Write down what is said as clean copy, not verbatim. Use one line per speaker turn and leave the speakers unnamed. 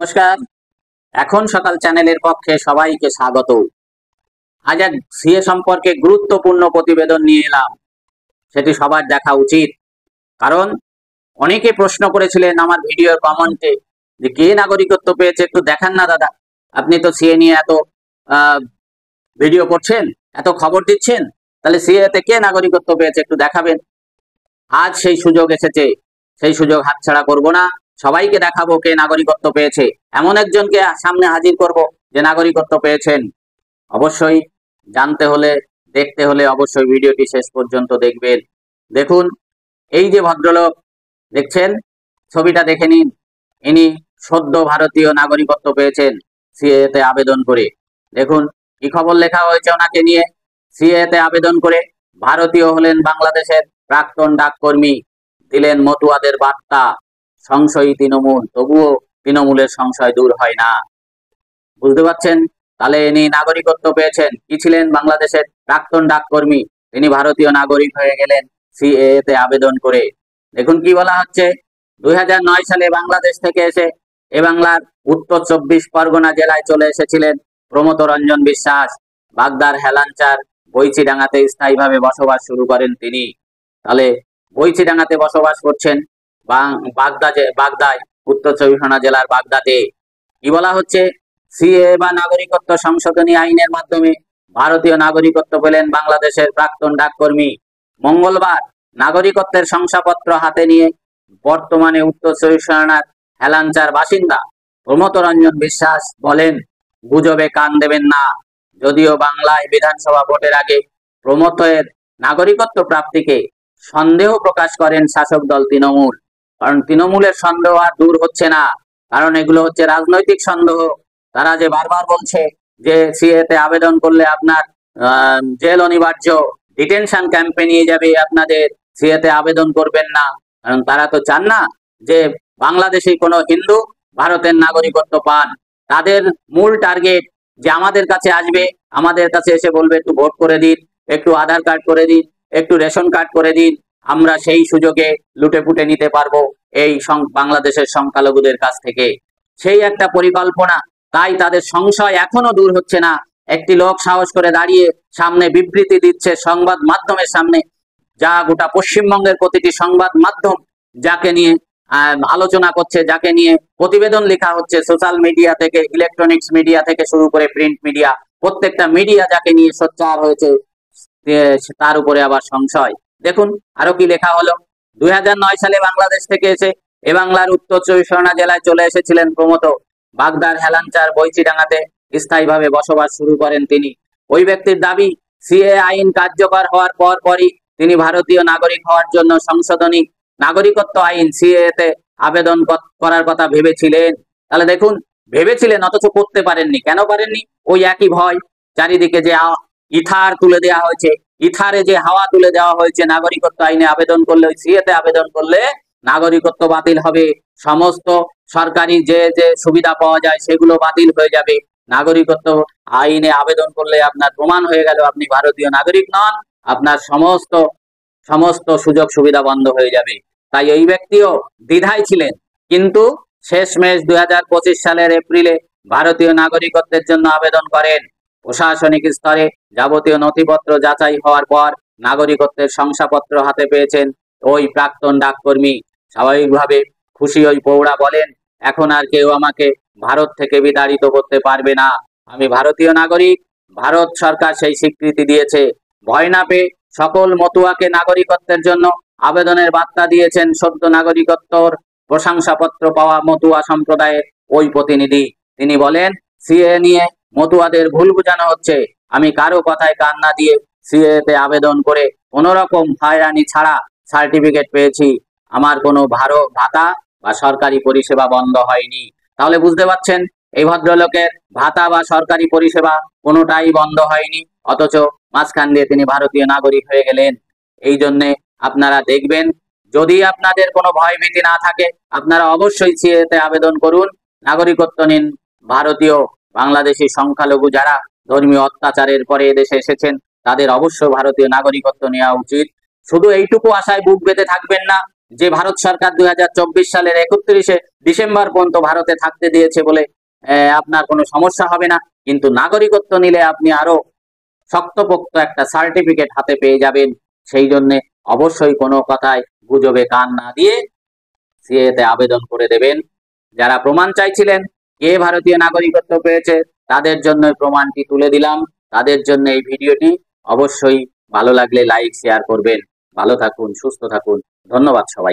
নমস্কার। এখন সকাল চ্যানেলের পক্ষে সবাইকে স্বাগত। আজ এক সিএ সম্পর্কে গুরুত্বপূর্ণ প্রতিবেদন নিয়ে এলাম। সেটি সবার দেখা উচিত, কারণ অনেকে প্রশ্ন করেছিলেন আমার ভিডিওর কমেন্টে যে কে নাগরিকত্ব পেয়েছে একটু দেখান না দাদা। আপনি তো সিএ নিয়ে এত ভিডিও করছেন, এত খবর দিচ্ছেন, তাহলে সিএ তে কে নাগরিকত্ব পেয়েছে একটু দেখাবেন। আজ সেই সুযোগ এসেছে, সেই সুযোগ হাতছাড়া করব না। সবাইকে দেখাবো কে নাগরিকত্ব পেয়েছে, এমন একজনকে সামনে হাজির করব যে নাগরিকত্ব পেয়েছেন। অবশ্যই জানতে হলে, দেখতে হলে অবশ্যই ভিডিওটি শেষ পর্যন্ত দেখবেন। দেখুন, এই যে ভদ্রলোক দেখছেন, ছবিটা দেখে নিন। ইনি সদ্য ভারতীয় নাগরিকত্ব পেয়েছেন সিএ তে আবেদন করে। দেখুন কি খবর লেখা হয়েছে ওনাকে নিয়ে। সিএ তে আবেদন করে ভারতীয় হলেন বাংলাদেশের প্রাক্তন ডাককর্মী, দিলেন মতুয়াদের বার্তা। সংশয়ী তৃণমূল, তবুও তৃণমূলের সংশয় দূর হয় না। বুঝতে পারছেন? তাহলে ইনি নাগরিকত্ব পেয়েছেন। কি ছিলেন? বাংলাদেশের প্রাক্তন ডাককর্মী, তিনি ভারতীয় নাগরিক হয়ে গেলেন সিএ তে আবেদন করে। দেখুন কি বলা হচ্ছে, 2009 সালে বাংলাদেশ থেকে এসে এ বাংলার উত্তর 24 পরগনা জেলায় চলে এসেছিলেন প্রমথ রঞ্জন বিশ্বাস। বাগদার হেলাঞ্চার বইচিডাঙ্গাতে স্থায়ীভাবে বসবাস শুরু করেন তিনি। তাহলে বইচিডাঙ্গাতে বসবাস করছেন, বাগদায়, উত্তর 24 পরগনা জেলার বাগদাতে। কি বলা হচ্ছে, সিএ বা নাগরিকত্ব সংশোধনী আইনের মাধ্যমে ভারতীয় নাগরিকত্ব পেলেন বাংলাদেশের প্রাক্তন ডাককর্মী। মঙ্গলবার নাগরিকত্বের শংসাপত্র হাতে নিয়ে বর্তমানে উত্তর 24 পরগনার হেলাঞ্চার বাসিন্দা প্রমথ রঞ্জন বিশ্বাস বলেন, গুজবে কান দেবেন না। যদিও বাংলায় বিধানসভা ভোটের আগে প্রমথের নাগরিকত্ব প্রাপ্তিকে সন্দেহ প্রকাশ করেন শাসক দল তৃণমূল। কারণ তৃণমূলের সন্দেহ আর দূর হচ্ছে না, কারণ এগুলো হচ্ছে রাজনৈতিক সন্দেহ। তারা যে বারবার বলছে যে সিএ তে আবেদন করলে আপনার জেল অনিবার্য, ডিটেনশন ক্যাম্পে নিয়ে যাবে আপনাদের, সিএ তে আবেদন করবেন না। কারণ তারা তো চান না যে বাংলাদেশি কোনো হিন্দু ভারতের নাগরিকত্ব পান। তাদের মূল টার্গেট যে আমাদের কাছে আসবে, আমাদের কাছে এসে বলবে একটু ভোট করে দিন, একটু আধার কার্ড করে দিন, একটু রেশন কার্ড করে দিন, আমরা সেই সুযোগে লুটে পুটে নিতে পারবো এই বাংলাদেশের সংখ্যালঘুদের কাছ থেকে। সেই একটা পরিকল্পনা। তাই তাদের সংশয় এখনো দূর হচ্ছে না। একটি লোক সাহস করে দাঁড়িয়ে সামনে বিবৃতি দিচ্ছে সংবাদ মাধ্যমের সামনে, যা গোটা পশ্চিমবঙ্গের প্রতিটি সংবাদ মাধ্যম যাকে নিয়ে আলোচনা করছে, যাকে নিয়ে প্রতিবেদন লেখা হচ্ছে, সোশ্যাল মিডিয়া থেকে ইলেকট্রনিক্স মিডিয়া থেকে শুরু করে প্রিন্ট মিডিয়া, প্রত্যেকটা মিডিয়া যাকে নিয়ে সোচ্চার হয়েছে, তার উপরে আবার সংশয়। দেখুন আরো কি লেখা হলো, 2009 সালে বাংলাদেশ থেকে এসে এ বাংলার উত্তর 24 পরগনা জেলায় চলে এসেছিলেন প্রমথ। বাগদার হেলাঞ্চার বইচিডাঙ্গাতে স্থায়ীভাবে বসবাস শুরু করেন তিনি। ওই ব্যক্তির দাবি, সিএ আইন কার্যকর হওয়ার পরই তিনি ভারতীয় নাগরিক হওয়ার জন্য সংশোধনী নাগরিকত্ব আইন সিএ তে আবেদন করার কথা ভেবেছিলেন। তাহলে দেখুন, ভেবেছিলেন অথচ করতে পারেননি। কেন পারেননি? ওই একই ভয়। চারিদিকে যে ইথার তুলে দেওয়া হয়েছে, ইথারে যে হাওয়া তুলে দেওয়া হয়েছে, নাগরিকত্ব আইনে আবেদন করলে, ওই সিএ তে আবেদন করলে নাগরিকত্ব বাতিল হবে, সমস্ত সরকারি যে যে সুবিধা পাওয়া যায় সেগুলো বাতিল হয়ে যাবে। নাগরিকত্ব আইনে আবেদন করলে আপনার প্রমাণ হয়ে গেল আপনি ভারতীয় নাগরিক নন, আপনার সমস্ত সমস্ত সুযোগ সুবিধা বন্ধ হয়ে যাবে। তাই এই ব্যক্তিও দ্বিধায় ছিলেন, কিন্তু শেষমেশ 2025 সালের এপ্রিলে ভারতীয় নাগরিকত্বের জন্য আবেদন করেন। প্রশাসনিক স্তরে যাবতীয় নথিপত্র যাচাই হওয়ার পর নাগরিকত্বের শংসাপত্র হাতে পেয়েছেন ওই প্রাক্তন ডাককর্মী। স্বাভাবিকভাবে খুশি ওই প্রৌঢ়া বলেন, এখন আর কেউ আমাকে ভারত থেকে বিতাড়িত করতে পারবে না। আমি ভারতীয় নাগরিক, ভারত সরকার সেই স্বীকৃতি দিয়েছে। ভয় না পেয়ে সকল মতুয়াকে নাগরিকত্বের জন্য আবেদনের বার্তা দিয়েছেন সদ্য নাগরিকত্বর প্রশংসাপত্র পাওয়া মতুয়া সম্প্রদায়ের ওই প্রতিনিধি। তিনি বলেন, সিএ নিয়ে মতুয়াদের ভুল বোঝানো হচ্ছে। আমি কারো কথায় কান না দিয়ে সিএ তে আবেদন করে কোনো রকম হয়রানি ছাড়া সার্টিফিকেট পেয়েছি। আমার কোনো ভাতা বা সরকারি পরিষেবা বন্ধ হয়নি। তাহলে বুঝতে পারছেন, এই ভদ্রলোকের ভাতা বা সরকারি পরিষেবা কোনোটাই বন্ধ হয়নি, অথচ মাঝখান দিয়ে তিনি ভারতীয় নাগরিক হয়ে গেলেন। এই জন্যে আপনারা দেখবেন, যদি আপনাদের কোনো ভয়ভীতি না থাকে, আপনারা অবশ্যই সিএ তে আবেদন করুন, নাগরিকত্ব নিন। ভারতীয় বাংলাদেশি সংখ্যালঘু যারা ধর্মীয় অত্যাচারের পরে এদেশে এসেছেন, তাদের অবশ্যই ভারতীয় নাগরিকত্ব নেওয়া উচিত। শুধু এইটুকু আশায় বুক বেঁধে থাকবেন না যে ভারত সরকার 2024 সালের 31শে ডিসেম্বর পর্যন্ত ভারতে থাকতে দিয়েছে বলে আপনার কোনো সমস্যা হবে না, কিন্তু নাগরিকত্ব নিলে আপনি আরো শক্তপোক্ত একটা সার্টিফিকেট হাতে পেয়ে যাবেন। সেই জন্য অবশ্যই কোনো কথায় গুজবে কান না দিয়ে সিএতে আবেদন করে দেবেন। যারা প্রমাণ চাইছিলেন কে ভারতীয় নাগরিকত্ব পেয়েছে, তাদের জন্য প্রমাণটি তুলে দিলাম। তাদের জন্য এই ভিডিওটি। অবশ্যই ভালো লাগলে লাইক শেয়ার করবেন। ভালো থাকুন, সুস্থ থাকুন। ধন্যবাদ সবাই।